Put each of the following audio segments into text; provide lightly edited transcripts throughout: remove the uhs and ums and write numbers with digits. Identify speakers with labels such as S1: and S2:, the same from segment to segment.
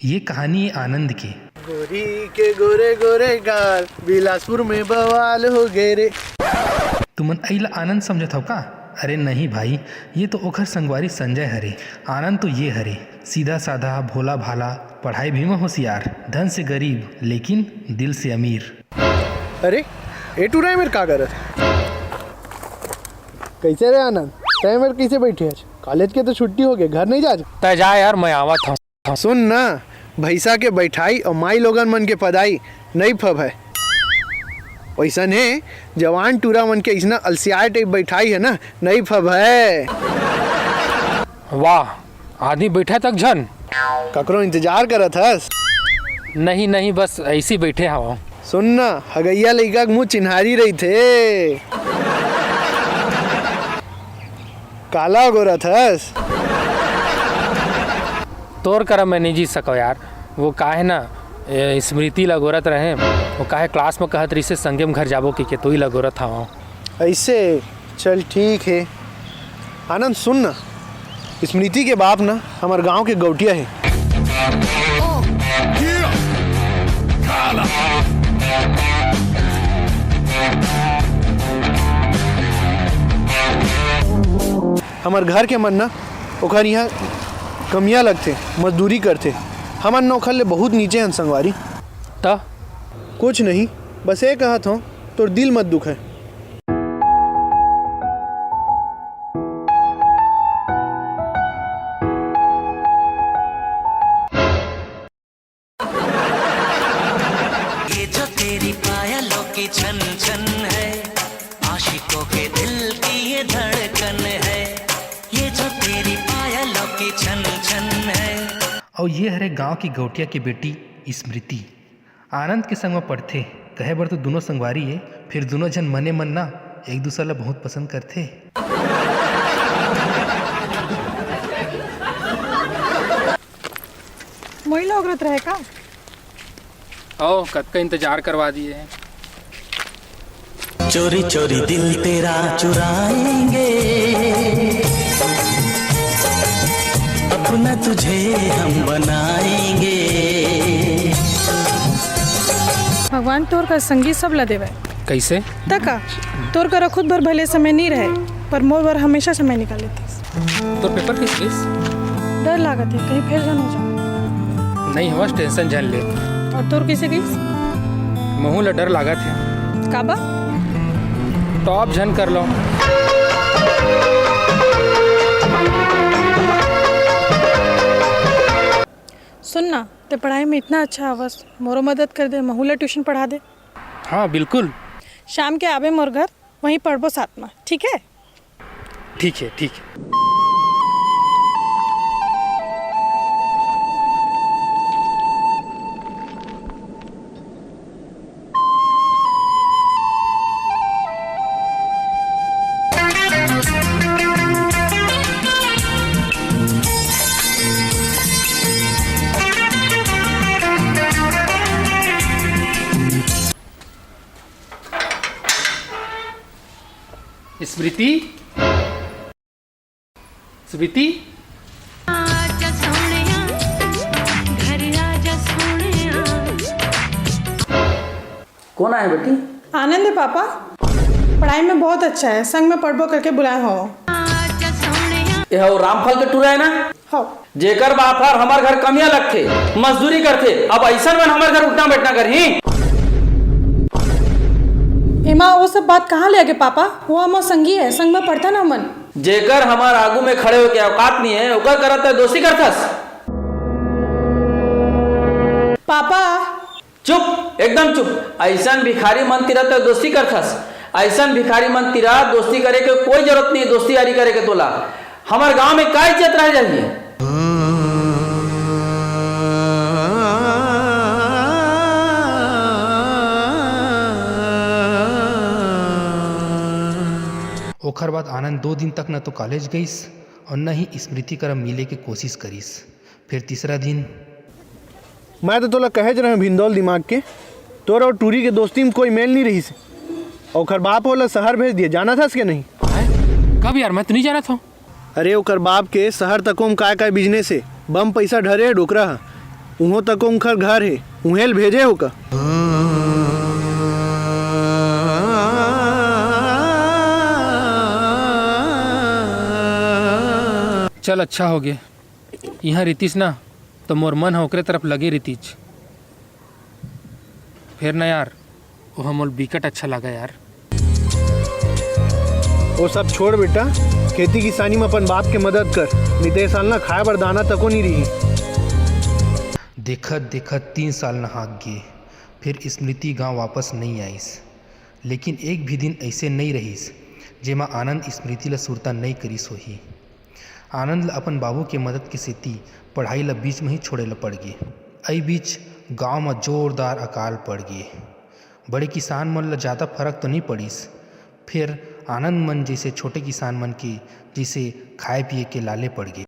S1: ये कहानी है आनंद की।
S2: गोरी के गोरे गोरे गाल बिलासपुर में बवाल हो गए रे।
S1: तुमन अइला आनंद समझत हो का? अरे नहीं भाई, ये तो ओखर संगवारी संजय हरे। आनंद तो ये हरे, सीधा साधा भोला भाला, पढ़ाई भी में होशियार, धन से गरीब लेकिन दिल से अमीर।
S2: अरे ए टू राय मेरे का करत कैसे रे आनंद? तय मेरे कैसे बैठे आज? कॉलेज के तो छुट्टी हो गई, घर नहीं जा?
S3: तय जा यार, मैं आवत हूँ।
S2: सुन ना, भैसा के बैठाई और माई लोगन मन के पदाई नहीं फब है। वैसन है जवान टूरा मन के इसना अलसियाए टाइप बैठाई है ना, नहीं फब है।
S3: वाह, आदमी बैठा तक झन
S2: ककरो इंतजार करत हस?
S3: नहीं नहीं, बस ऐसी बैठे हवा।
S2: सुन ना, हगैया लइका के मुँह चिन्हारी रही थे। काला गोरत हस?
S3: तोर करम मैं नहीं जीत सको यार। वो काहे ना स्मृति लगोरत रहे, वो काहे क्लास में कहत रही से संगे में घर जाबो कि तू ही लगोरत हवा।
S2: ऐसे चल ठीक है। आनंद सुन ना, स्मृति के बाप ना हमारे गांव के गौटिया है। हमारे घर के मन ना ओखर यहाँ कमियाँ लगते, मजदूरी करते। हमार नौखर ले बहुत नीचे हैं संगवारी।
S3: तो
S2: कुछ नहीं, बस ये कहा था तो दिल मत दुख है।
S4: ये जो तेरी पायलों की छन छन है, आशिकों के दिल की ये धड़कन है। ये जो तेरी पायलों की छन छन है।
S1: और ये हरे गांव की गौटिया की बेटी स्मृति आनंद के संग में पढ़ते। कहे बर तो दोनों संगवारी है, फिर दोनों जन मने मन ना एक दूसरे ला बहुत पसंद करते।
S5: मोही लोग रहे का?
S3: ओ कद का इंतजार करवा दिए हैं।
S4: चोरी चोरी दिल तेरा चुराएंगे, अपना तुझे हम बनाएंगे।
S5: भगवान तोर का संगीत सब ला देवे।
S3: कैसे?
S5: तका तोर का खुद भर भले समय नहीं रहे, पर मोर भर हमेशा समय निकाले थे।
S3: तो पेपर किस किस?
S5: डर लागत है कहीं फेल जन हो जाओ।
S3: नहीं हवस, टेंशन जान ले।
S5: और तोर कैसे गई?
S3: महू ला डर लागत है।
S5: काबा?
S3: टॉप झन कर लो।
S5: सुनना, ते पढ़ाई में इतना अच्छा आवस, मोरो मदद कर दे, महूला ट्यूशन पढ़ा दे।
S3: हाँ बिल्कुल।
S5: शाम के आवे मोर घर, वहीं पढ़बो साथ में, ठीक है?
S3: ठीक है ठीक है। स्मृति, स्मृति,
S6: आजा सोनिया, घर आजा सोनिया।
S7: कौन आए बेटी?
S5: आनंद है पापा, पढ़ाई में बहुत अच्छा है, संग में पढ़बो करके बुलाए हो।
S6: आजा सोनिया।
S7: यह वो रामफल के टूरा है ना?
S5: हो
S7: जेकर बापर हमार घर कमिया लगथे, मजदूरी करथे, अब ऐसा में हमार घर उठना बैठना करही।
S5: एमा वो सब बात कहाँ ले आगे पापा? वो हमार संगी है, संग में पढ़ता ना मन।
S7: जेकर हमार आगू में खड़े हो के औकात नहीं है, ओकर करत है दोस्ती करथस।
S5: पापा
S7: चुप, एकदम चुप। ऐसा भिखारी मन तिरा तो दोस्ती करथस। ऐसा भिखारी मन तिरा दोस्ती करे के कोई जरूरत नहीं, दोस्ती यारी करे के तोला। हमार गांव में का इज्जत रह जाइए।
S1: ओखर बाद आनंद 2 दिन तक न तो कॉलेज गईस और न ही स्मृति करम मिले के कोशिश करीस। फिर तीसरा दिन
S2: मैं तो तोला कहे रहे भिंदौल दिमाग के, तोर और टूरी के दोस्ती में कोई मेल नहीं रही से। ओखर बाप होला शहर भेज दिए, जाना था के नहीं?
S3: कब यार, मैं तो नहीं जाना था।
S2: अरे ओकर बाप के शहर तकों में काय काय बिजनेस है, बम पैसा ढरे है डोकरा है। उहो तक उनकर घर है, उहेल भेजे हो का?
S3: चल अच्छा हो गया यहाँ रितीश ना तो मोर मन है ओकरे तरफ लगे रितीश फिर ना यार वो मोल बिकट अच्छा लगा यार।
S2: वो सब छोड़ बेटा, खेती किसानी में अपन बाप के मदद कर, नहीं तो ये साल ना खाए बर दाना तको नहीं रही।
S1: देखत देखत 3 साल नहाक गए, फिर स्मृति गांव वापस नहीं आईस। लेकिन एक भी दिन ऐसे नहीं रहीस जेमा आनंद स्मृति ला सुरता नहीं करिस होही। आनंद ला अपन बाबू के मदद के सेती पढ़ाई ला बीच में ही छोड़े ला पड़ गए। आई बीच गांव में जोरदार अकाल पड़ गए। बड़े किसान मन ला ज़्यादा फर्क तो नहीं पड़ीस, फिर आनंद मन जैसे छोटे किसान मन के जैसे खाए पिए के लाले पड़ गए।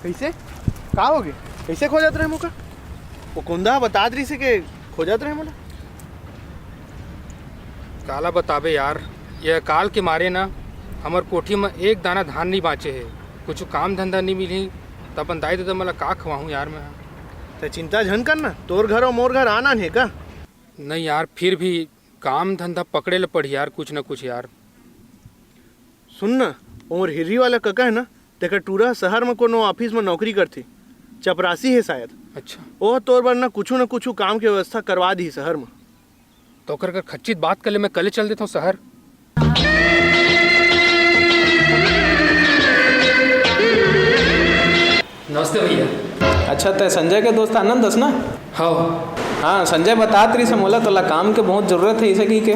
S2: कैसे का हो गए? कैसे खो जात रहे मुका? वो कुंदा बता रही से के खो जात रहे मोला।
S3: काला बताबे यार, यह काल के मारे ना हमार कोठी में एक दाना धान नहीं बाँचे है, कुछ काम धंधा नहीं मिली तो अपन दाई तो मला का खवाऊँ यार मैं।
S2: तो चिंता झन करना, तोर घर और मोर घर आना है का?
S3: नहीं यार, फिर भी काम धंधा पकड़े ले पड़ी यार, कुछ ना कुछ यार।
S2: सुन ना, और हिर्री वाला कका है ना, तेकर टूरा शहर में कोनो ऑफिस में नौकरी करती, चपरासी है शायद।
S3: अच्छा,
S2: वो तोर बर ना कुछ न कुछ काम के व्यवस्था करवा दी शहर में।
S3: तो कर खच्चित बात कर ले, मैं कल चल देता हूँ शहर। नमस्ते भैया।
S8: अच्छा, तो संजय के दोस्त आनंद दस ना? हाँ, संजय बता रही से मोला तोला काम के बहुत ज़रूरत है इसे की के।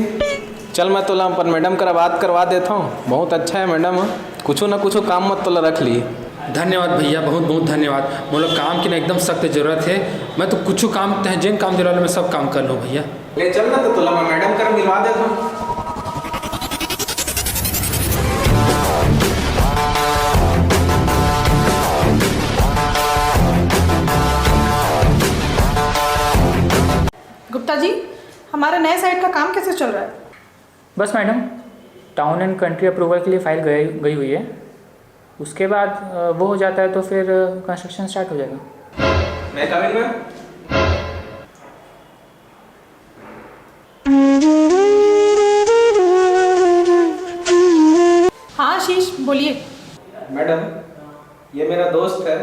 S8: चल मैं तोला अपन मैडम करा बात करवा देता हूँ, बहुत अच्छा है मैडम, कुछ ना कुछ काम मत तोला रख ली।
S3: धन्यवाद भैया, बहुत बहुत धन्यवाद। मोला काम की ना एकदम सख्त जरूरत है, मैं तो कुछ काम जिन काम जरूरत मैं सब काम कर लूँ भैया।
S8: ले चल ना, तो तोला मैं मैडम करा मिलवा देता हूँ।
S5: गुप्ता जी, हमारे नए साइट का काम कैसे चल रहा है?
S9: बस madam, town and country approval के लिए फाइल गई हुई है, उसके बाद वो हो जाता है तो फिर कंस्ट्रक्शन स्टार्ट हो जाएगा।
S8: मैं कमिंग में?
S5: हाँ आशीष, बोलिए।
S8: मैडम, ये मेरा दोस्त है,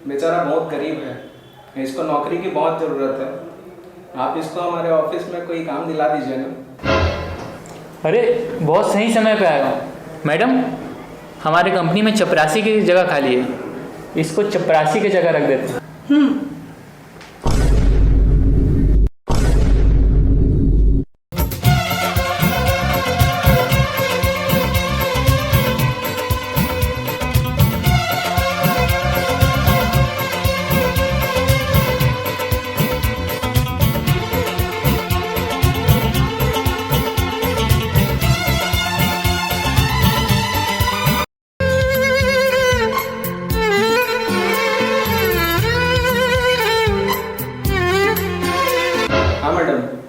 S8: बेचारा बहुत गरीब है, इसको नौकरी की बहुत ज़रूरत है, आप इसको हमारे ऑफिस में कोई काम दिला दीजिए ना।
S9: अरे बहुत सही समय पे आया हूँ मैडम, हमारे कंपनी में चपरासी की जगह खाली है, इसको चपरासी की जगह रख देते हैं।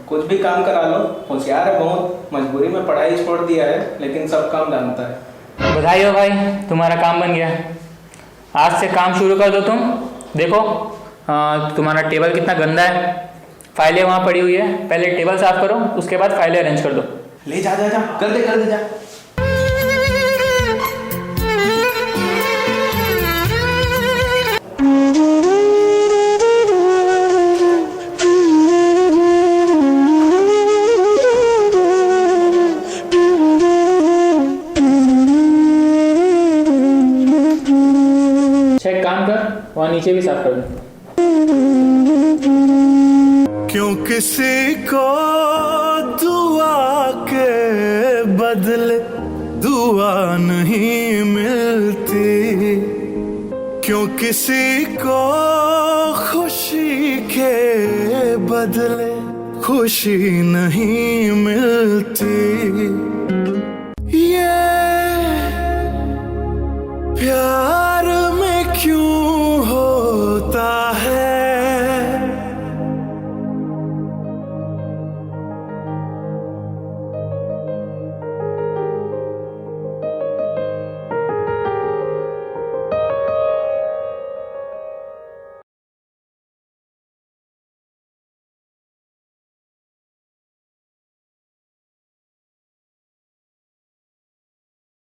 S8: कुछ भी काम करा लो, होशियार है बहुत, मजबूरी में पढ़ाई छोड़ दिया है लेकिन सब काम जानता है।
S9: बधाई हो भाई, तुम्हारा काम बन गया। आज से काम शुरू कर दो तुम। देखो तुम्हारा टेबल कितना गंदा है, फाइलें वहाँ पड़ी हुई है, पहले टेबल साफ करो, उसके बाद फाइलें अरेंज कर दो।
S8: ले जा जा जा, कर दे जा।
S9: काम कर, वहाँ नीचे भी साफ कर दो।
S10: क्यों किसी को दुआ के बदले दुआ नहीं मिलती, क्यों किसी को खुशी के बदले खुशी नहीं मिलती।